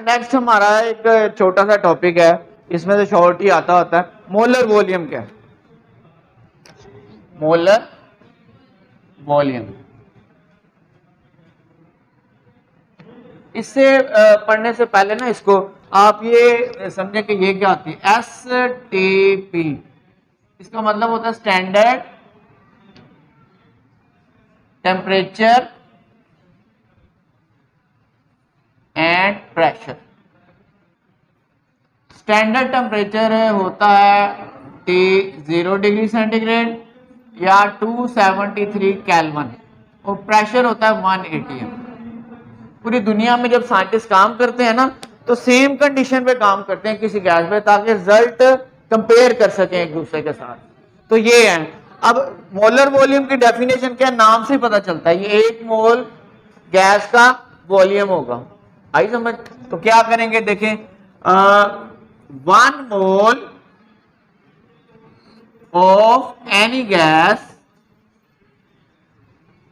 Next हमारा एक छोटा सा टॉपिक है, इसमें से शॉर्ट ही आता होता है। मोलर वॉल्यूम क्या है? मोलर वॉल्यूम, इससे पढ़ने से पहले ना इसको आप ये समझे कि ये क्या होती है। STP, इसका मतलब होता है standard temperature and pressure. Standard temperature होता है T0 डिग्री सेंटीग्रेड या 273 केल्विन और प्रेशर होता है 1 atm। पूरी दुनिया में जब साइंटिस्ट काम करते हैं ना तो सेम कंडीशन पे काम करते हैं किसी गैस पे, ताकि रिजल्ट कंपेयर कर सकें एक दूसरे के साथ। तो ये है। अब मोलर वॉल्यूम की डेफिनेशन क्या, नाम से पता चलता है ये 1 मोल गैस का वॉल्यूम होगा। आई समझ? तो क्या करेंगे, देखें 1 मोल of any gas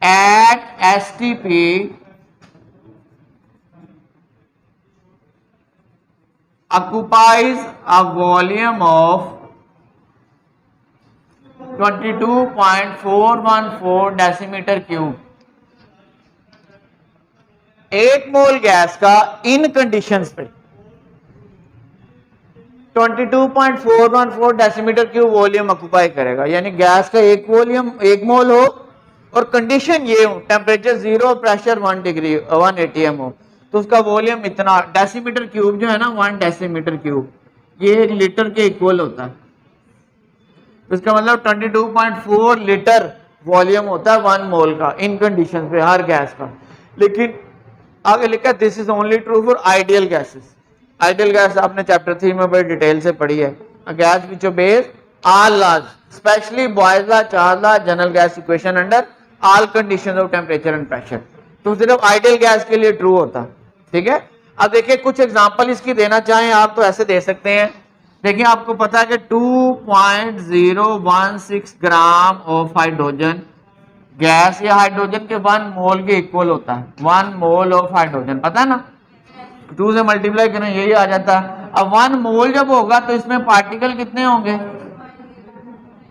at STP occupies a volume of 22.414 decimetre cube. 1 mole gas का इन कंडीशंस पे 22.414 डेसीमीटर क्यूब वॉल्यूम ऑक्युपाई करेगा। यानी गैस का एक वॉल्यूम 1 मोल हो और कंडीशन ये हो टेम्परेचर 0, प्रेशर 1 डिग्री 1 atm हो, तो उसका वॉल्यूम इतना। डेसीमीटर क्यूब जो है ना, 1 डेसीमीटर क्यूब ये 1 लीटर के इक्वल होता है। तो इसका मतलब 22.4 लीटर वॉल्यूम होता है 1 मोल का इन कंडीशन पे हर गैस का। लेकिन आगे लिखा this is only true for ideal gases. Ideal gas आपने चैप्टर 3 में बड़ी डिटेल से पढ़ी है। Gas which obeys all laws, especially Boyle's law, Charles law, general gas equation under all conditions of temperature and pressure. तो सिर्फ ideal gas के लिए ट्रू होता है। ठीक है, अब देखिए कुछ एग्जांपल इसकी देना चाहें आप तो ऐसे दे सकते हैं। देखिए आपको पता है कि 2.016 ग्राम ऑफ हाइड्रोजन गैस या हाइड्रोजन के 1 मोल के इक्वल होता है। 1 मोल ऑफ हाइड्रोजन पता है ना, 2 से मल्टीप्लाई करें यही आ जाता है। अब 1 मोल जब होगा तो इसमें पार्टिकल कितने होंगे,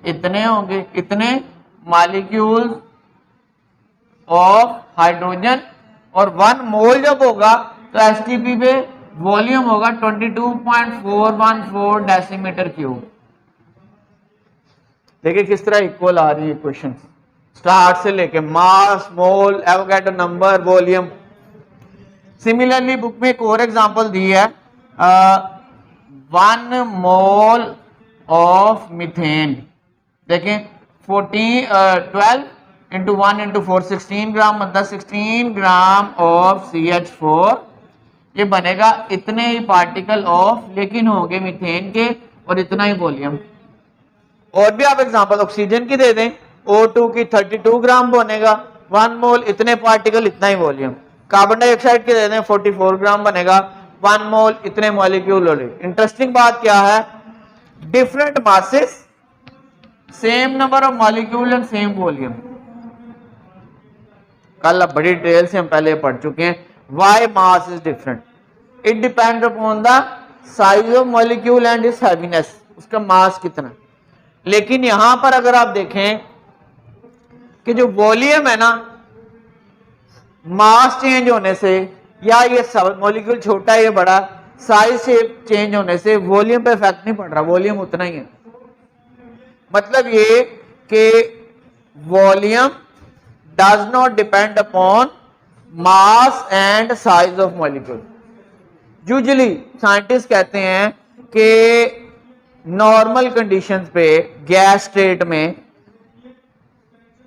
इतने होंगे, इतने मॉलिक्यूल्स ऑफ हाइड्रोजन। और 1 मोल जब होगा तो एसटीपी पे वॉल्यूम होगा 22.414 डेसीमीटर क्यूब। देखिए किस तरह इक्वल आ रही है क्वेश्चन, स्टार्ट से लेके mass, mole, Avogadro number, volume. Similarly book में एक और एग्जांपल दी है, 1 मोल ऑफ मीथेन। देखें 12 इंटू 1 इंटू 4 16 ग्राम, मतलब 16 ग्राम ऑफ CH4। ये बनेगा इतने ही पार्टिकल ऑफ, लेकिन होंगे मीथेन के और इतना ही वॉल्यूम। और भी आप एग्जांपल ऑक्सीजन की दे दें, O2 की 32 ग्राम बनेगा, 1 मोल इतने पार्टिकल इतना ही वॉल्यूम। कार्बन डाइऑक्साइड के दे दें 44 ग्राम बनेगा, 1 मोल इतने मॉलिक्यूल। इंटरेस्टिंग बात क्या है, different masses, same number of molecule and same volume. कल बड़ी डिटेल से हम पहले पढ़ चुके हैं। Why mass is different, it depends upon the size of molecule and its heaviness, उसका मास कितना। लेकिन यहां पर अगर आप देखें कि जो वॉल्यूम है ना, मास चेंज होने से या ये मॉलिक्यूल छोटा या बड़ा, साइज से चेंज होने से वॉल्यूम पे इफेक्ट नहीं पड़ रहा, वॉल्यूम उतना ही है। मतलब ये कि volume does not depend upon mass and size of molecule. Usually scientist कहते हैं कि नॉर्मल कंडीशंस पे गैस स्टेट में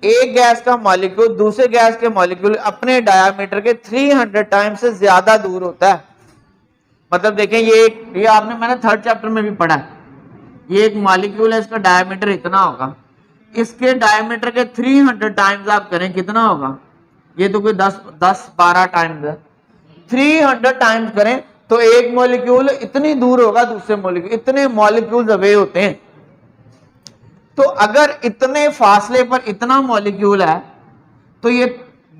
एक गैस का मॉलिक्यूल दूसरे गैस के मॉलिक्यूल अपने डायामीटर के 300 टाइम्स से ज्यादा दूर होता है। मतलब देखें ये आपने मैंने 3rd चैप्टर में भी पढ़ा है, ये एक मॉलिक्यूल है, इसका डायामीटर इतना होगा, इसके डायामीटर के 300 टाइम्स आप करें कितना होगा, ये तो कोई 10-12 टाइम्स है, 300 टाइम्स करें तो एक मॉलिक्यूल इतनी दूर होगा दूसरे मॉलिक्यूल, इतने मॉलिक्यूल्स अवे होते हैं। तो अगर इतने फासले पर इतना मॉलिक्यूल है तो ये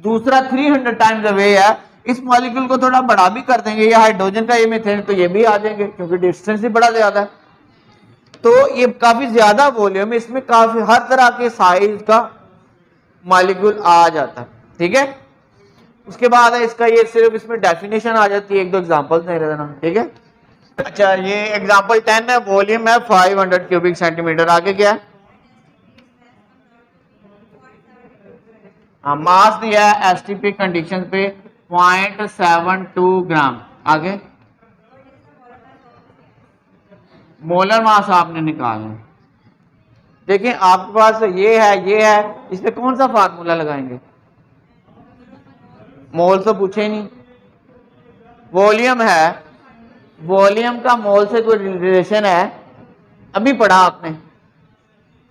दूसरा 300 टाइम्स अवे है, इस मॉलिक्यूल को थोड़ा बड़ा भी कर देंगे, ये हाइड्रोजन का ये मीथेन, तो ये भी आ जाएंगे क्योंकि डिस्टेंस भी बड़ा ज्यादा है। तो ये काफी ज्यादा वॉल्यूम, इसमें काफी हर तरह के साइज का मॉलिक्यूल आ जाता है, ठीक है। उसके बाद है इसका, ये सिर्फ इसमें डेफिनेशन आ जाती है, एक दो एग्जांपल्स दे देना, ठीक है। अच्छा, ये एग्जांपल 10 है, वॉल्यूम है 500 क्यूबिक सेंटीमीटर। आगे क्या है? मास दिया है एसटीपी कंडीशन पे 0.72 ग्राम। आगे मोलर मास आपने निकालना है। देखिए आपके पास ये है, इस पे कौन सा फार्मूला लगाएंगे? मोल तो पूछे ही नहीं। वॉल्यूम है, वॉल्यूम का मोल से कोई रिलेशन है? अभी पढ़ा आपने,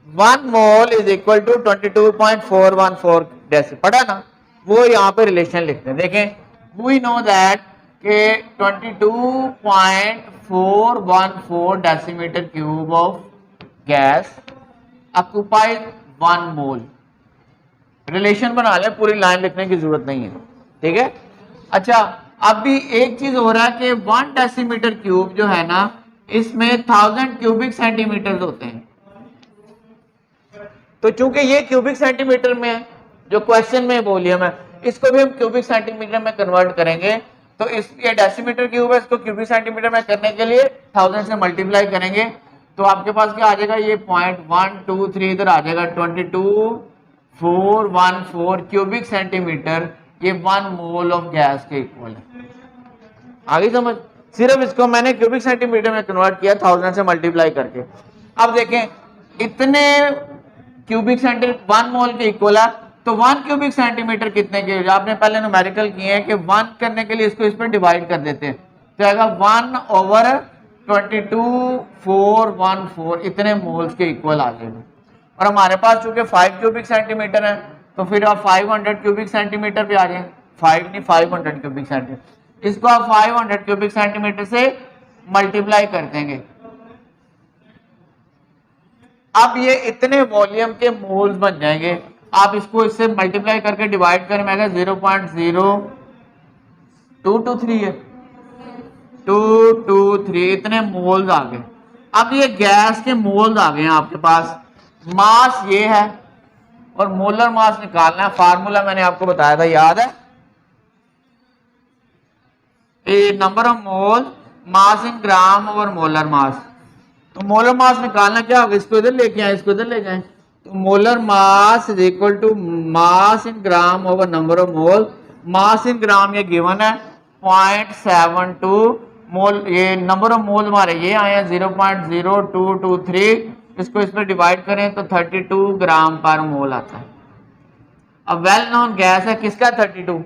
1 mole is equal to 22.414 decimal, पढ़ा ना, वो यहाँ पे रिलेशन लिखते हैं। देखें वी नो दैट के 22.414 decimetre cube of gas occupies 1 mole. Relation बना ले, पूरी लाइन लिखने की जरूरत नहीं है, ठीक है। अच्छा, अभी एक चीज हो रहा है कि 1 डेसीमीटर क्यूब जो है ना, इसमें 1000 क्यूबिक सेंटीमीटर होते हैं। तो चूंकि ये क्यूबिक सेंटीमीटर में है, जो क्वेश्चन में वॉल्यूम है, इसको भी हम क्यूबिक सेंटीमीटर में कन्वर्ट करेंगे। तो इस ये डेसीमीटर क्यूब है, इसको क्यूबिक सेंटीमीटर में करने के लिए 1000 से मल्टीप्लाई करेंगे, तो आपके पास क्या आ जाएगा? ये 0.123 इधर आ जाएगा, 22414 क्यूबिक सेंटीमीटर, ये 1 मोल ऑफ गैस के इक्वल है। आगे समझ? सिर्फ इसको मैंने क्यूबिक सेंटीमीटर में कन्वर्ट किया 1000 से मल्टीप्लाई करके। अब देखें इतने क्यूबिक सेंटीमीटर 1 मोल के इक्वल है, तो 1 क्यूबिक सेंटीमीटर कितने के? आपने पहले न्यूमेरिकल किए हैं कि 1 करने के लिए इसको इस पर डिवाइड कर देते हैं, तो आएगा 1/22414, इतने मोल्स के इक्वल आ जाएगा। और हमारे पास चूंकि 5 क्यूबिक सेंटीमीटर है, तो फिर आप 500 क्यूबिक सेंटीमीटर पे आ जाए, 5 नहीं 500 क्यूबिक सेंटीमीटर, इसको आप 500 क्यूबिक सेंटीमीटर से मल्टीप्लाई कर देंगे। अब ये इतने वॉल्यूम के मोल्स बन जाएंगे। आप इसको इससे मल्टीप्लाई करके डिवाइड करें, मैं 0.0223 है, 223, इतने मोल्स आ गए। अब ये गैस के मोल्स आ गए हैं आपके पास। मास ये है और मोलर मास निकालना है। फार्मूला मैंने आपको बताया था, याद है? A number of mole mass in gram over molar mass. तो मोलर मास निकालना क्या होगा? इसको इधर लेके आए, इसको इधर ले जाएं, तो molar mass is equal to mass in gram over number of mole. Mass in gram ये गिवन है 0.72 मोल, ये नंबर ऑफ मोल हमारे ये आए हैं 0.0223, इसको इस पर डिवाइड करें तो 32 ग्राम पर मोल आता है। अब वेल नोन गैस है, किसका 32?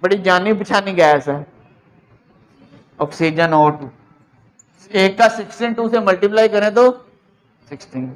बड़ी जानी पहचानी गैस है, ऑक्सीजन O2। एक का 16 2 से मल्टीप्लाई करें तो 16।